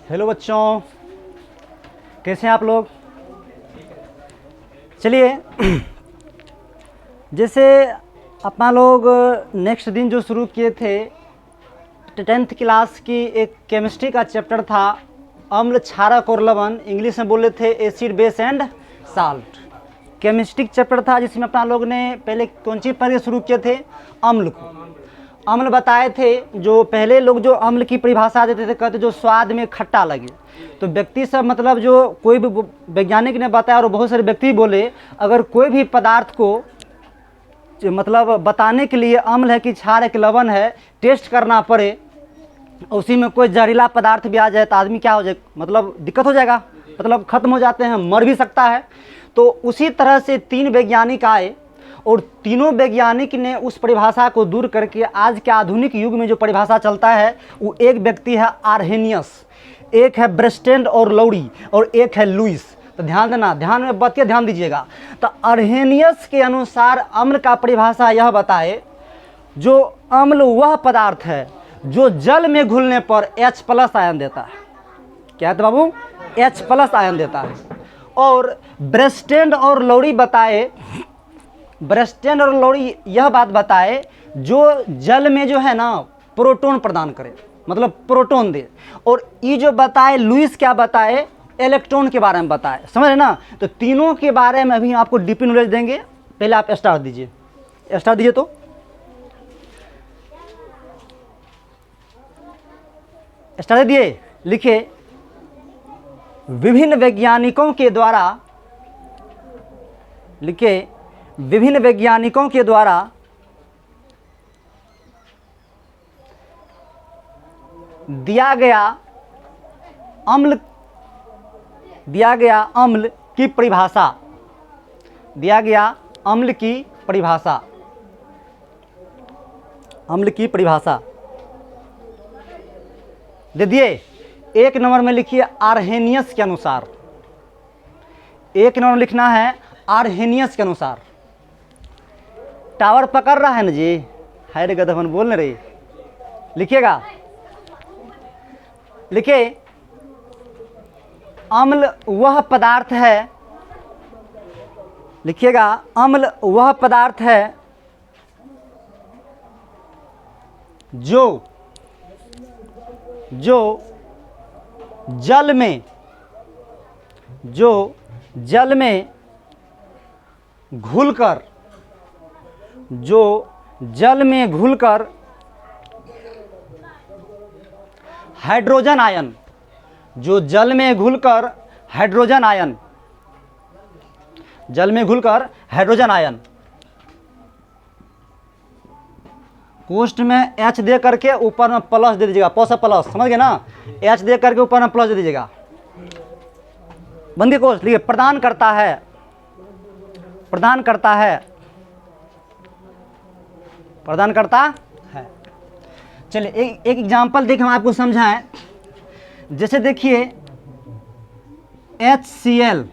Hello बच्चों, कैसे हैं आप लोग। चलिए जैसे अपना लोग नेक्स्ट दिन जो शुरू किए थे 10th क्लास की एक केमिस्ट्री का चैप्टर था, अम्ल, क्षारक और लवण, इंग्लिश में बोले थे acid base and salt. Chemistry chapter था जिसमें अपना लोग ने पहले कौन सी पढ़ के शुरू किए थे, अम्ल को। अम्ल बताए थे, जो पहले लोग जो अम्ल की परिभाषा देते थे, कहते जो स्वाद में खट्टा लगे। तो व्यक्ति सब मतलब जो कोई भी वैज्ञानिक ने बताया और बहुत सारे व्यक्ति बोले, अगर कोई भी पदार्थ को मतलब बताने के लिए अम्ल है कि क्षार है कि लवण है टेस्ट करना पड़े, उसी में कोई जहरीला पदार्थ भी आ जाए तो आदमी क्या हो जाए, मतलब दिक्कत हो जाएगा, मतलब खत्म हो जाते हैं, मर भी सकता है। तो उसी तरह से 3 वैज्ञानिक आए और तीनों वैज्ञानिक ने उस परिभाषा को दूर करके आज के आधुनिक युग में जो परिभाषा चलता है वो एक व्यक्ति है आर्हेनियस, एक है ब्रेस्टेंड और लौरी और एक है लुईस। तो ध्यान देना, ध्यान में बतिया ध्यान दीजिएगा। तो आर्हेनियस के अनुसार अम्ल का परिभाषा यह बताए, जो अम्ल वह पदार्थ है जो जल में घुलने पर H+ आयन देता है। क्या है बाबू, H+ आयन देता है। और ब्रेस्टेंड और लौरी बताए, ब्रेस्टेंड और लौरी यह बात बताए जो जल में जो है ना प्रोटॉन प्रदान करे, मतलब प्रोटॉन दे। और ये जो बताए लुईस क्या बताए, इलेक्ट्रॉन के बारे में बताए, समझ रहे ना। तो तीनों के बारे में अभी आपको डीपी नॉलेज देंगे। पहले आप स्टार्ट दीजिए, स्टार्ट दीजिए। तो स्टार्ट दिए, लिखे विभिन्न वैज्ञानिकों के द्वारा, लिखे विभिन्न वैज्ञानिकों के द्वारा दिया गया अम्ल की परिभाषा, दिया गया अम्ल की परिभाषा, अम्ल की परिभाषा दे दिए। 1 नंबर में लिखिए आर्हेनियस के अनुसार, 1 नंबर लिखना है आर्हेनियस के अनुसार। टावर पकड़ रहा है ना जी, हाय रे गधवन बोल न रे, लिखिएगा। लिखे अम्ल वह पदार्थ है, लिखिएगा अम्ल वह पदार्थ है जो जल में घुलकर, जो जल में घुलकर हाइड्रोजन आयन, जो जल में घुलकर हाइड्रोजन आयन, जल में घुलकर हाइड्रोजन आयन, कोष्ठ में H दे करके ऊपर में प्लस दे दीजिएगा, प्लस, समझ गए ना। H दे करके ऊपर में प्लस दे दीजिएगा। बंदी कोष्ठ लिखिए, प्रदान करता है, प्रदान करता है, प्रदान करता है। चलिए एक एग्जांपल देख हम आपको समझाएं। जैसे देखिए HCl,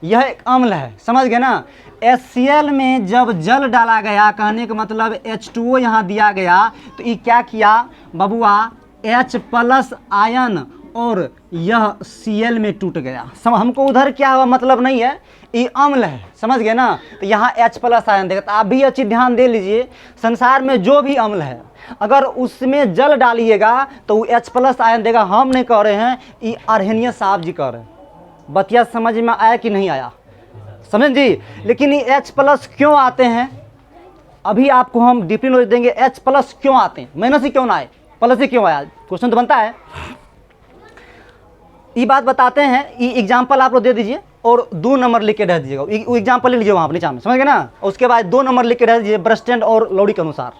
यह एक अम्ल है, समझ गए ना। HCl में जब जल डाला गया, कहने का मतलब H2O यहाँ दिया गया, तो ये क्या किया बबुआ, H+ आयन और यह Cl में टूट गया। हमको उधर क्या हुआ मतलब नहीं है, ये अम्ल है, समझ गए ना। तो यहाँ H+ आयन देगा। तो आप भी अच्छी ध्यान दे लीजिए, संसार में जो भी अम्ल है अगर उसमें जल डालिएगा तो वो H+ आयन देगा। हम नहीं कह रहे हैं, ये आर्हेनियस साहब जी कह रहे हैं। बतिया समझ में आया कि नहीं आया, समझ जी। लेकिन ये H+ क्यों आते हैं अभी आपको हम डीपली नॉलेज देंगे। H+ क्यों आते हैं, माइनस ही क्यों ना आए, प्लस ही क्यों आया, क्वेश्चन तो बनता है। ये बात बताते हैं, ये एग्जाम्पल आप लोग दे दीजिए और 2 नंबर लिख के रह दीजिएगा। वो एग्जाम्पल ले लीजिए वहाँ नीचे में, समझ गए ना। उसके बाद 2 नंबर लिख के रह दीजिए ब्रेस्टेंड और लौरी के अनुसार।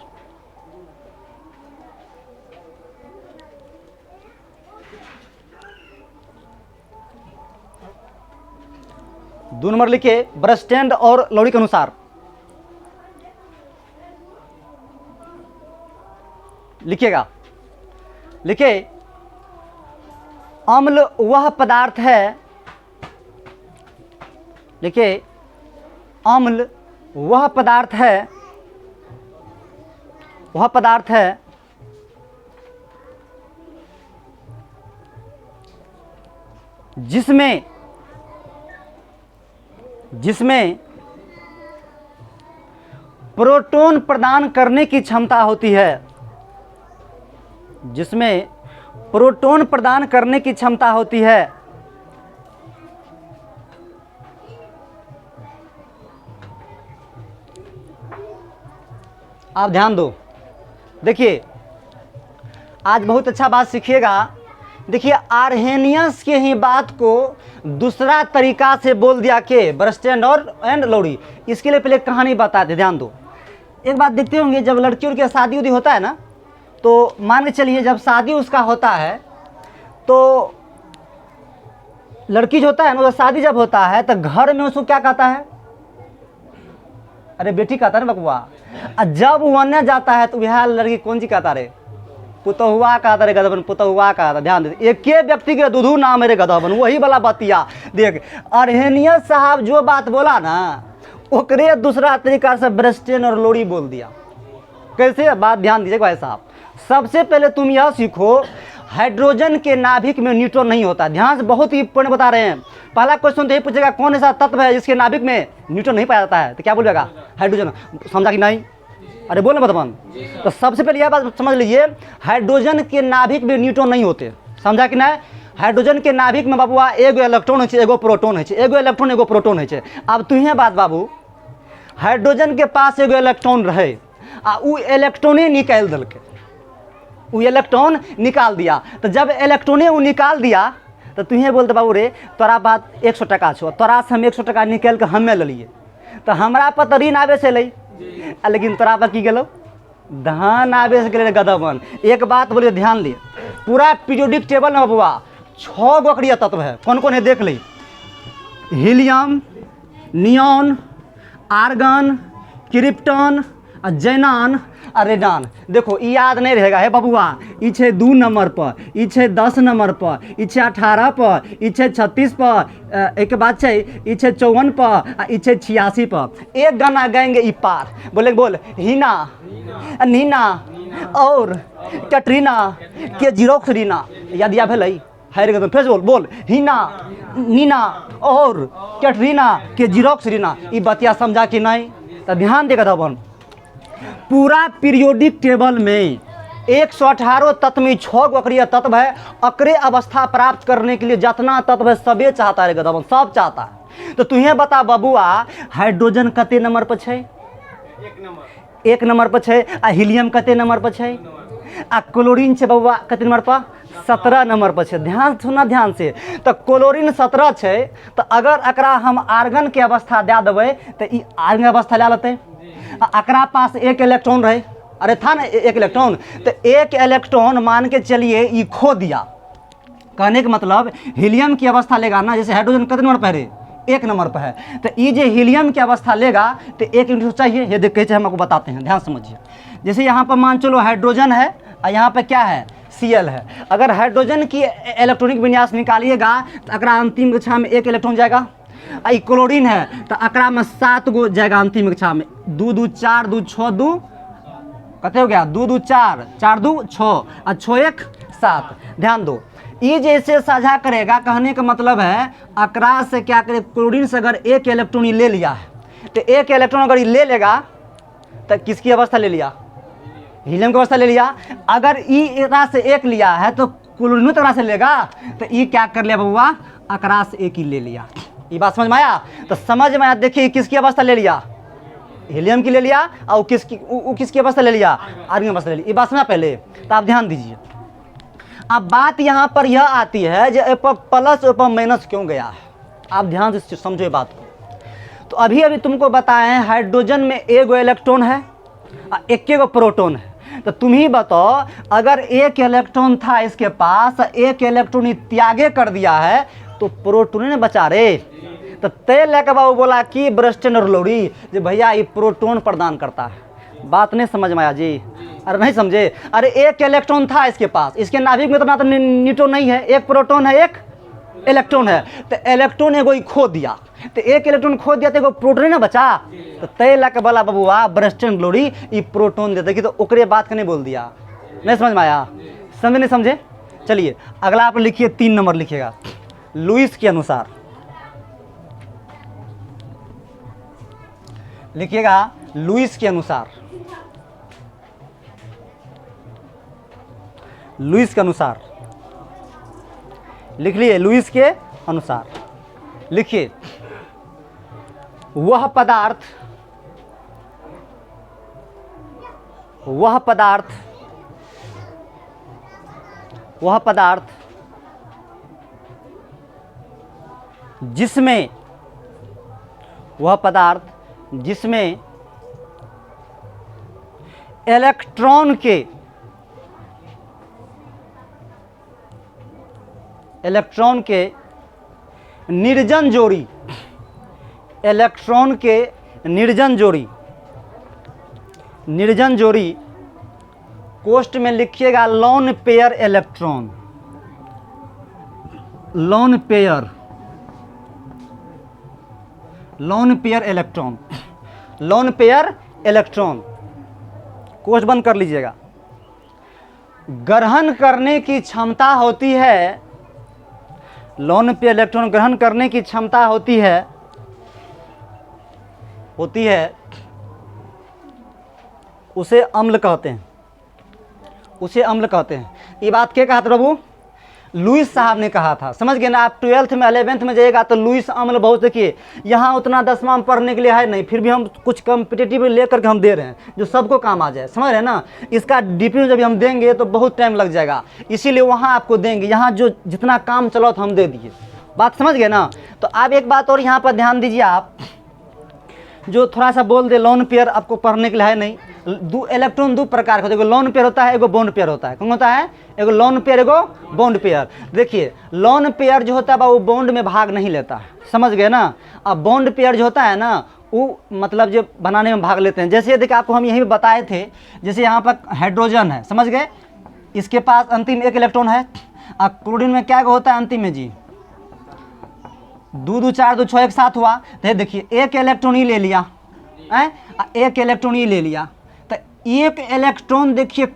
दो नंबर लिखिए ब्रेस्टेंड और लौरी के अनुसार, लिखिएगा। लिखिए अम्ल वह पदार्थ है, लिखिए अम्ल वह पदार्थ है, वह पदार्थ है जिसमें जिसमें प्रोटॉन प्रदान करने की क्षमता होती है, जिसमें प्रोटॉन प्रदान करने की क्षमता होती है। आप ध्यान दो, देखिए आज बहुत अच्छा बात सीखिएगा। देखिए आर्हेनियस के ही बात को दूसरा तरीका से बोल दिया के बर्नस्टेन और एंड लोरी। इसके लिए पहले कहानी बताते, ध्यान दो। एक बात देखते होंगे, जब लड़की उनकी शादी उदी होता है ना, तो मान के चलिए जब शादी उसका होता है तो लड़की जो होता है ना, शादी जब होता है तो घर में उसको क्या कहता है, अरे बेटी कहता है ना बकुआ। जब वो अन्य जाता है तो वह लड़की कौन सी कहता रे, पुतहुआ कहता रे गधबन, पुतहुआ कहता। ध्यान दे, एक व्यक्ति के दूधू नाम मेरे गधबन, वही वाला बतिया देख। आर्हेनियस साहब जो बात बोला ना, ओकरे दूसरा तरीका से बर्नस्टेन और लोरी बोल दिया। कैसे, बात ध्यान दीजिए भाई साहब। सबसे पहले तुम यह सीखो, हाइड्रोजन के नाभिक में न्यूट्रॉन नहीं होता। ध्यान से, बहुत ही पॉइंट बता रहे हैं। पहला क्वेश्चन तो ये पूछेगा कौन ऐसा तत्व है जिसके नाभिक में न्यूट्रॉन नहीं पाया जाता है, तो क्या बोलेगा, हाइड्रोजन। समझा कि नहीं, अरे बोल ना बतमान। तो सबसे पहले यह बात समझ लीजिए, हाइड्रोजन के नाभिक में न्यूट्रॉन नहीं होते। समझा कि नहीं, हाइड्रोजन के नाभिक में बाबुआ एगो इलेक्ट्रॉन है, एगो प्रोटॉन है, एगो इलेक्ट्रॉन एगो प्रोटॉन है। अब तुहे बात बाबू, हाइड्रोजन के पास एगो इलेक्ट्रॉन रहे आ उ इलेक्ट्रॉने निकाल दिलके, उ इलेक्ट्रॉन निकाल दिया। तो जब इलेक्ट्रॉने वो निकाल दिया तो तुम्हें बोलते बाबू रे तोरा बात 100 टका छो, तोरा से हम 100 टका निकाल के हमें ले लिए, तो हमरा पर तो ऋण आवे से लई, लेकिन तोरा पर की गेलो, धन आवे से गेले गदबन। एक बात बोलिए, ध्यान लिए, पूरा पीरियोडिक टेबल में बाबुआ 6 गो अक्रिय तत्व है। कौन कौन है देख ली, helium, neon, argon, krypton, xenon, radon. देखो ये याद नहीं रहेगा है बबुआ, ई छे 2 नंबर पर, ई छे 10 नंबर पर, ई छे 18 पर, ई छे 36 पर, एक बात छे ई छे 54 पर, ई छे 86 पर। एक गाना गाएंगे ई पार, बोले बोल, हीना, नीना और कैटरीना के जीरोक्स रीना। याद या भेलै, हाय रे फेस बोल बोल, हीना, नीना और कैटरीना के जीरोक्स रीना। ई बतिया समझा कि नहीं, तो ध्यान देगा धवन। पूरा पीरियोडिक टेबल में 118 तत्व में 6 गो अक्रिय तत्व है। अक्रिय अवस्था प्राप्त करने के लिए जितना तत्व है सबे चाहता है गदबन, सब चाहता है। तो तुम्हें बता बबुआ, हाइड्रोजन कते नंबर पर छे, 1 नंबर पर छे। आ हीलियम कते नंबर पर छे, आ क्लोरीन छे बबुआ कते नंबर पर, 17 नंबर पर छे। ध्यान सुना ध्यान से, तो क्लोरीन 17 छे, तो अगर एकरा हम आर्गन के अवस्था दे देवे तो ई आर्गन अवस्था ले लेते। एकरा पास 1 इलेक्ट्रॉन रहे, अरे था ना 1 इलेक्ट्रॉन, तो 1 इलेक्ट्रॉन मान के चलिए ई खो दिया। कहने का मतलब हीलियम की अवस्था लेगा ना, जैसे हाइड्रोजन कितने नंबर पर है, 1 नंबर पर है, तो ये जो हीलियम की अवस्था लेगा तो 1 यूनिट चाहिए। ये देख के हम आपको बताते हैं, ध्यान समझिए। जैसे यहाँ पर मान चलो हाइड्रोजन है और यहाँ पर क्या है, Cl है। अगर हाइड्रोजन की इलेक्ट्रॉनिक विन्यास निकालिएगा तो अकरा अंतिम कक्षा में 1 इलेक्ट्रॉन जाएगा। आई क्लोरीन है तो अकरा में 7 गो जाएगा अंतिम कक्षा में, 2 2 4 2 6 2 कते हो गया, 2 2 4 4 2 6 और 6 1 7। ध्यान दो, ये जैसे साझा करेगा, कहने का मतलब है अकरा से क्या करे, क्लोरीन से अगर 1 इलेक्ट्रॉन ले लिया है तो 1 इलेक्ट्रॉन अगर ये ले लेगा तो किसकी अवस्था ले लिया, हीलियम की अवस्था ले लिया। अगर ई एकरा से 1 लिया है तो क्लोरीन एकरा से लेगा, तो ई क्या कर लिया बबुआ, अकरा से 1 ही ले लिया। ये बात समझ में आया, तो समझ में आया। देखिए किसकी अवस्था ले लिया, हीलियम की ले लिया, और किसकी अवस्था ले लिया, आर्गन अवस्था ले लिया। ये बात समझा पहले, तो आप ध्यान दीजिए। अब बात यहाँ पर यह आती है जो ऊपर प्लस ऊपर माइनस क्यों गया है, आप ध्यान से समझो ये बात को। तो अभी तुमको बताए हैं हाइड्रोजन में 1 इलेक्ट्रॉन है और 1 प्रोटॉन है। तो तुम ही बताओ, अगर 1 इलेक्ट्रॉन था इसके पास, 1 इलेक्ट्रॉन त्यागे कर दिया है, तो प्रोटॉन ने बचा रे। तो तय लेकर बाबू बोला कि बर्नस्टेन और लोरी जो भैया ये प्रोटॉन प्रदान करता है। बात नहीं समझ में आया जी, अरे नहीं समझे। अरे 1 इलेक्ट्रॉन था इसके पास, इसके नाभिक में तो ना तो न्यूट्रॉन नहीं है, 1 प्रोटॉन है 1 इलेक्ट्रॉन है, तो इलेक्ट्रॉन एगो खो दिया, तो 1 इलेक्ट्रॉन खो दिया तो एगो प्रोटॉन ना बचा। तो तय लाके बोला बबुआ बर्नस्टेन लोरी ये प्रोटॉन देते कि, तो ओकरे बात के नहीं बोल दिया। नहीं समझ में आया, समझे नहीं समझे। चलिए अगला आप लिखिए, 3 नंबर लिखिएगा। लुईस के अनुसार, लिखिएगा लुईस के अनुसार, लुईस के अनुसार, लिख लिए लुईस के अनुसार। लिखिए, वह पदार्थ, वह पदार्थ, वह पदार्थ जिसमें, वह पदार्थ जिसमें इलेक्ट्रॉन के, इलेक्ट्रॉन के निर्जन जोड़ी, इलेक्ट्रॉन के निर्जन जोड़ी, निर्जन जोड़ी कोष्ठ में लिखिएगा lone pair electron, lone pair, lone pair electron, lone pair electron, कोष्ठ बंद कर लीजिएगा। ग्रहण करने की क्षमता होती है, लोन पेयर इलेक्ट्रॉन ग्रहण करने की क्षमता होती है, उसे अम्ल कहते हैं, उसे अम्ल कहते हैं। ये बात क्या कहा था प्रभु? लुईस साहब ने कहा था। समझ गए ना? आप 12th में 11th में जाइएगा तो लुईस अम्ल बहुत, देखिए यहाँ उतना 10वां में पढ़ने के लिए है नहीं, फिर भी हम कुछ कम्पिटेटिव लेकर के हम दे रहे हैं जो सबको काम आ जाए। समझ रहे हैं ना? इसका डीपी जब हम देंगे तो बहुत टाइम लग जाएगा, इसीलिए वहाँ आपको देंगे, यहाँ जो जितना काम चलो तो हम दे दिए। बात समझ गए ना? तो आप एक बात और यहाँ पर ध्यान दीजिए, आप जो थोड़ा सा बोल दे लोन पेयर आपको पढ़ने के लिए है नहीं। इलेक्ट्रॉन दो प्रकार का, एगो लोन पेयर होता है, एगो बॉन्ड पेयर होता है। कौन होता है? एगो लोन पेयर, एगो बॉन्ड पेयर। देखिए लोन पेयर जो होता है वो बॉन्ड में भाग नहीं लेता है, समझ गए ना? अब बॉन्ड पेयर जो होता है ना वो मतलब जो बनाने में भाग लेते हैं। जैसे देखिए आपको हम यही बताए थे, जैसे यहाँ पर हाइड्रोजन है, समझ गए? इसके पास अंतिम एक इलेक्ट्रॉन है। और क्लोरीन में क्या होता है अंतिम में जी? 2 2 4 2 6 एक साथ हुआ। तो देखिए एक इलेक्ट्रॉन ही ले लिया है, एक इलेक्ट्रॉन ही ले लिया, तो एक इलेक्ट्रॉन देखिए,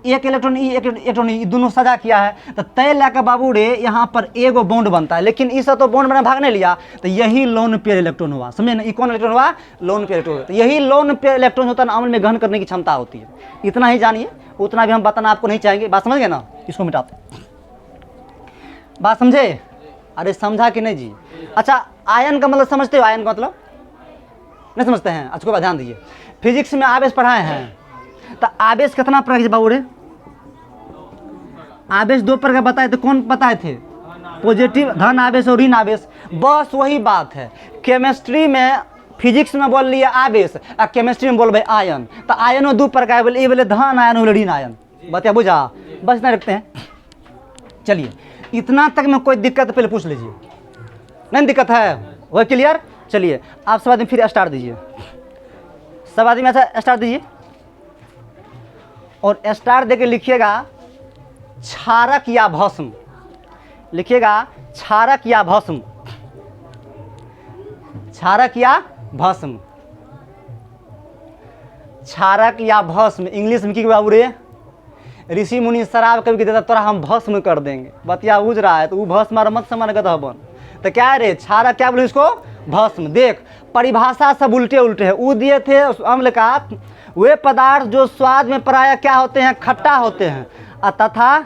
एक इलेक्ट्रॉन ई, एक इलेक्ट्रॉन ई, दोनों सजा किया है। तो तय ला के बाबू रे यहाँ पर एगो बॉन्ड बनता है, लेकिन इस तो बॉन्ड बना भाग नहीं लिया, तो यही लोन पेयर इलेक्ट्रॉन हुआ। समझे ना? ये कौन इलेक्ट्रॉन हुआ? Lone pair electron. तो यही लोन पेयर इलेक्ट्रॉन होता है ना, अम्ल में ग्रहण करने की क्षमता होती है। इतना ही जानिए, उतना भी हम बताना आपको नहीं चाहेंगे। बात समझ गए ना? इसको मिटाते, बात समझे? अरे समझा कि नहीं जी? अच्छा, आयन का मतलब समझते हो? आयन का मतलब नहीं समझते हैं? अच्छा को ध्यान दीजिए, फिजिक्स में आवेश पढ़ाए हैं, तो आवेश कितना प्रकार के बाबू रे? आवेश 2 प्रकार बताए थे। कौन बताए थे? पॉजिटिव धन आवेश और ऋण आवेश। बस वही बात है। केमिस्ट्री में, फिजिक्स में बोल लिया आवेश, और केमिस्ट्री में बोल आयन। तो आयनों 2 प्रकार बोले, ये बोले धन आयन, बोले ऋण आयन। बता बुझा? बस इतना रखते हैं। चलिए इतना तक में कोई दिक्कत पहले पूछ लीजिए, नहीं दिक्कत है? वह क्लियर? चलिए आप सब आदमी फिर स्टार्ट दीजिए, सब आदमी ऐसा स्टार्ट दीजिए, और स्टार्ट देके लिखिएगा क्षारक या भस्म। लिखिएगा क्षारक या भस्म, क्षारक या भस्म, क्षारक या भस्म। इंग्लिश में की बाबू रे? ऋषि मुनि शराब कभी देता तोरा हम भस्म कर देंगे। बतिया बुझ रहा है? तो वो भस्म और मत समान गधा बन। तो क्या रे क्षारक क्या बोले इसको? भस्म। देख परिभाषा सब उल्टे उल्टे है। वो दिए थे अम्ल का, वे पदार्थ जो स्वाद में प्रायः क्या होते हैं? खट्टा होते हैं, तथा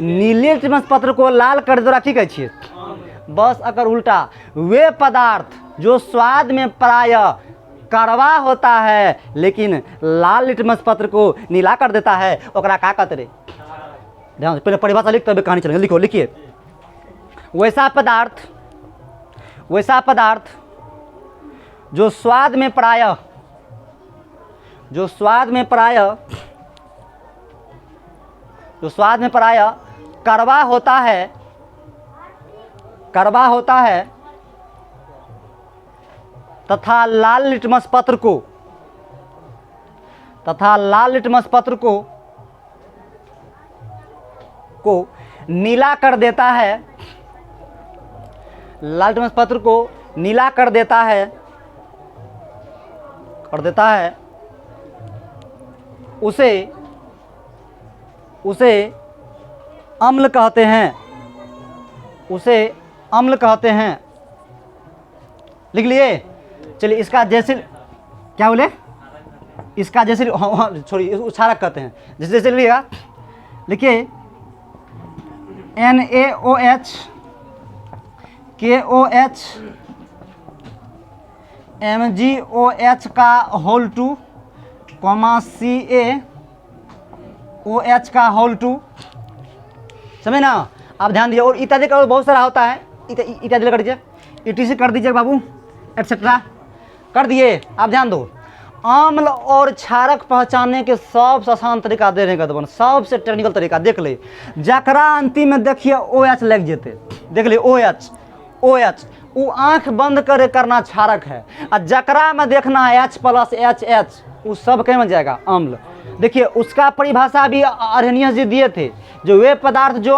नीले लिटमस पत्र को लाल कर दे ठीक है। बस अगर उल्टा, वे पदार्थ जो स्वाद में प्रायः कड़वा होता है लेकिन लाल लिटमस पत्र को नीला कर देता है, ओकरा का कहते रे? ध्यान से पहले परिभाषा लिख तब कहानी चलेंगे। लिखो, लिखिए वैसा पदार्थ, वैसा पदार्थ जो स्वाद में प्रायः, जो स्वाद में प्रायः, जो स्वाद में प्रायः कड़वा होता है, कड़वा होता है, तथा लाल लिटमस पत्र को, तथा लाल लिटमस पत्र को नीला कर देता है, लाल लिटमस पत्र को नीला कर देता है, कर देता है, उसे, उसे अम्ल कहते हैं, उसे अम्ल कहते हैं। लिख लिए? चलिए इसका जैसे क्या बोले, इसका जैसे छोड़िए, क्षारक कहते हैं। जैसे जैसे लिखिएगा, लिखिए NaOH, KOH, MgOH का होल 2, CaOH का होल 2। समझे ना? आप ध्यान दीजिए। और इत्यादि का बहुत सारा होता है, इत्यादि कर दीजिए, ETC कर दीजिए बाबू, एटसेट्रा कर दिए। आप ध्यान दो, अम्ल और क्षारक पहचानने के सबसे आसान तरीका दे रहे हैं, सबसे टेक्निकल तरीका देख ले। जकरा अंतिम में देखिए OH लग जेते, देख ले OH वो आंख बंद करे करना क्षारक है, और जकरा में देखना H+HH वो सब कहीं में जाएगा अम्ल। देखिए उसका परिभाषा भी अर्हेनियस जी दिए थे, जो वे पदार्थ जो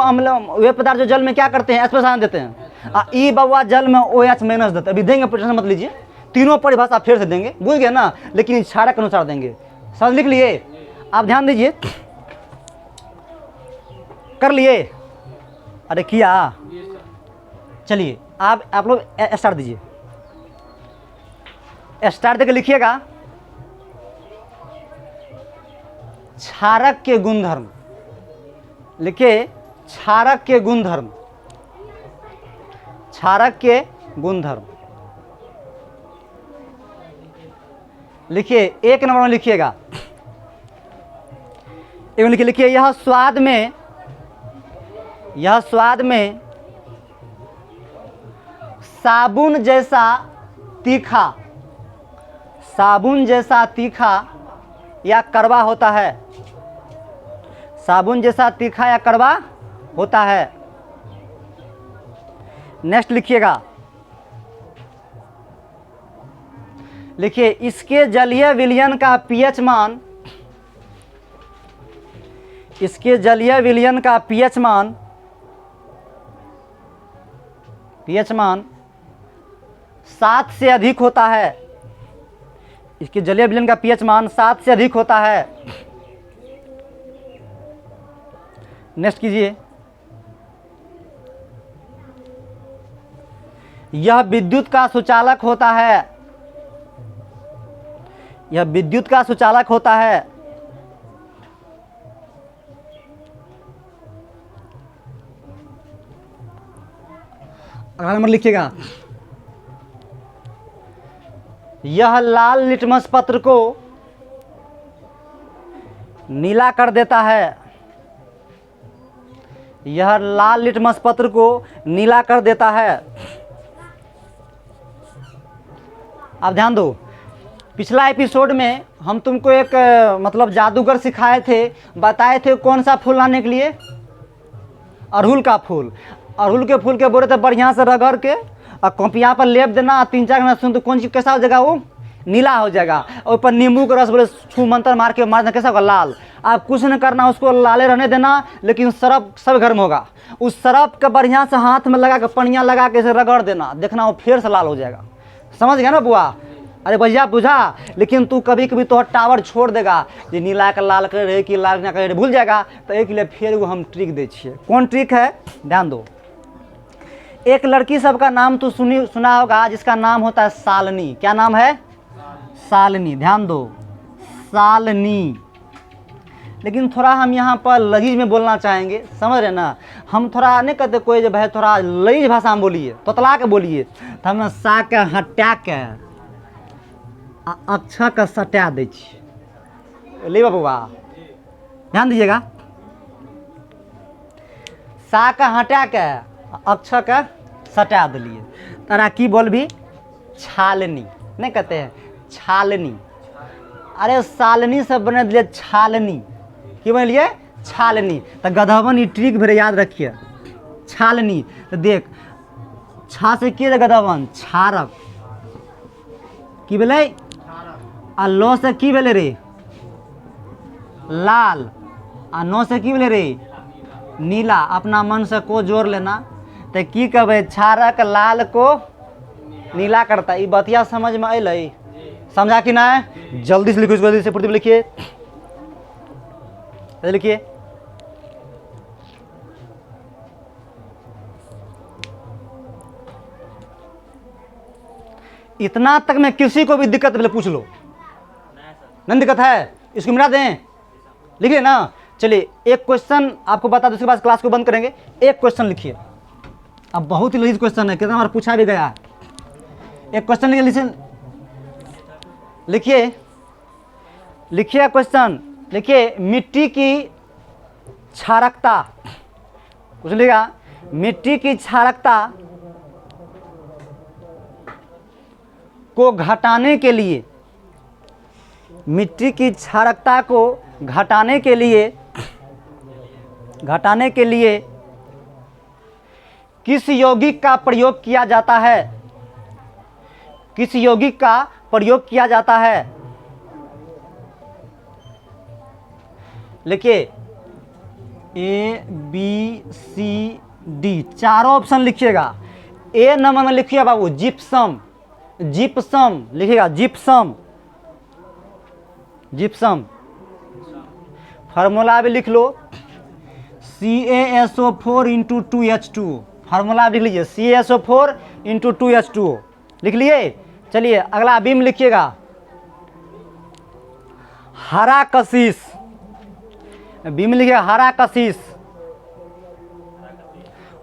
जल में क्या करते हैं, H+ देते हैं, ई बउआ जल में OH- देते। अभी देंगे, टेंशन मत लीजिए, तीनों परिभाषा फिर से देंगे, बुझ गए ना, लेकिन क्षारक के अनुसार देंगे। सब लिख लिए? आप ध्यान दीजिए, कर लिए? अरे किया? चलिए आप लोग स्टार्ट दीजिए, स्टार्ट देकर लिखिएगा क्षारक के गुणधर्म। लिखिए क्षारक के गुणधर्म, क्षारक के गुणधर्म। लिखिए 1 नंबर में लिखिएगा, एक लिखिए यह स्वाद में साबुन जैसा तीखा या कड़वा होता है। साबुन जैसा तीखा या कड़वा होता है। नेक्स्ट लिखिएगा, लिखिए इसके जलीय विलयन का पीएच मान, इसके जलीय विलयन का पीएच मान 7 से अधिक होता है। इसके जलीय विलयन का पीएच मान 7 से अधिक होता है। नेक्स्ट कीजिए, यह विद्युत का सुचालक होता है। यह विद्युत का सुचालक होता है। अगला नंबर लिखिएगा, यह लाल लिटमस पत्र को नीला कर देता है। यह लाल लिटमस पत्र को नीला कर देता है। आप ध्यान दो, पिछला एपिसोड में हम तुमको एक मतलब जादूगर सिखाए थे, बताए थे कौन सा फूल लाने के लिए, अड़हुल का फूल। अड़हुल के फूल के बोरे थे बढ़िया से रगड़ के और कॉपिया पर लेप देना, 3-4 घंटा सुन, तो कौन चीज कैसा हो जाएगा, वो नीला हो जाएगा। और ऊपर नींबू का रस बोले छू मंत्र मार के मार देना, कैसा होगा, लाल। आप कुछ नहीं करना, उसको लाले रहने देना, लेकिन सरफ सब गर्म होगा। उस सरफ का बढ़िया से हाथ में लगा के पनिया लगा के इसे रगड़ देना, देखना वो फिर से लाल हो जाएगा। समझ गया ना बुआ? अरे भैया बुझा, लेकिन तू कभी कभी तो टावर छोड़ देगा, जे नीला के लाल कर रहे कि लाल ना कर भूल जाएगा। तो एक लिए फिर वो हम ट्रिक दे छिए। कौन ट्रिक है, ध्यान दो। एक लड़की सबका नाम तो सुना होगा, जिसका नाम होता है शालिनी। क्या नाम है? शालिनी। ध्यान दो, शालिनी। लेकिन थोड़ा हम यहाँ पर लजीज में बोलना चाहेंगे, समझ रहे ना? हम थोड़ा नहीं कहते कोई जो भाई थोड़ा लजीज भाषा में बोलिए, तोतला के बोलिए, तो हम सा के हटा के अक्षर का सटा दै छी। ले बबुआ ध्यान दीजिएगा, सा का हटा के अक्षर का सटा दिलिए। तरा की बोलबी? छालनी। नहीं कहते हैं छालनी? अरे सालनी से बने दिए छालनी। की बन लिए? छालनी। तो गधवन ये ट्रिक भी याद रखिए, छालनी। तो देख, छा से की गधवन? क्षारक। की बोले? आ लो से की बोले रे? लाल। आ नो से की बोले रे? नीला। अपना मन से को जोड़ लेना, तो की कहबे? क्षारक लाल को नीला करता। ये बतिया समझ में अल? समझा कि ना? जल्दी से लिखो, जल्दी से प्रतिदिन लिखिए, लिखिए। इतना तक में किसी को भी दिक्कत पहले पूछ लो, नहीं दिक्कत है इसको मिटा दें, लिखिए ना। चलिए एक क्वेश्चन आपको बता दो, उसके बाद क्लास को बंद करेंगे। एक क्वेश्चन लिखिए, अब बहुत ही लजीज क्वेश्चन है, कितना बार पूछा भी गया है। एक क्वेश्चन लिखिए, लिखिए क्वेश्चन लिखिए, मिट्टी की क्षारकता, कुछ लिखा, मिट्टी की क्षारकता को घटाने के लिए, मिट्टी की क्षारकता को घटाने के लिए किस यौगिक का प्रयोग किया जाता है, किस यौगिक का प्रयोग किया जाता है। लिखिए ए बी सी डी, चारों ऑप्शन लिखिएगा। ए नंबर में लिखिए बाबू जिप्सम, जिप्सम लिखिएगा, जिप्सम, जिप्सम। फार्मूला भी लिख लो, CaSO4 इंटू 2H2, फार्मूला भी लिख लीजिए, CaSO4 इंटू 2H2 लिख लिए। चलिए अगला बीम लिखिएगा, हरा कशिश, बी में लिखिएगा हरा कशिश।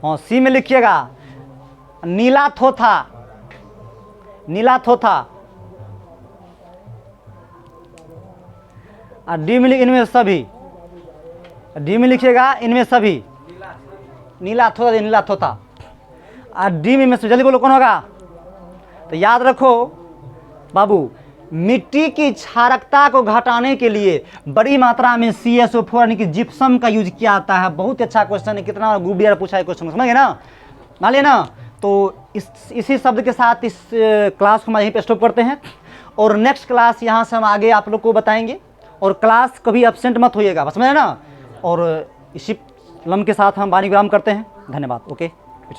हाँ सी में लिखिएगा नीला थोथा, नीला थोथा। और डी में इनमें सभी, डी में लिखिएगा इनमें सभी, नीला थोथा, नीला थोथा। और डी में जल्दी बोलो कौन होगा। तो याद रखो बाबू, मिट्टी की क्षारकता को घटाने के लिए बड़ी मात्रा में CaSO4 यानी कि जिप्सम का यूज किया जाता है। बहुत अच्छा क्वेश्चन है, कितना ग्रुप डी पूछा है क्वेश्चन, समझ गए ना, मान लिया ना। तो इसी शब्द के साथ इस क्लास को हम यहीं पे स्टॉप करते हैं, और नेक्स्ट क्लास यहाँ से हम आगे आप लोग को बताएंगे। और क्लास कभी एब्सेंट मत होइएगा, बस समझे ना। और इसी लम्ब के साथ हम वाणी विराम करते हैं। धन्यवाद। ओके।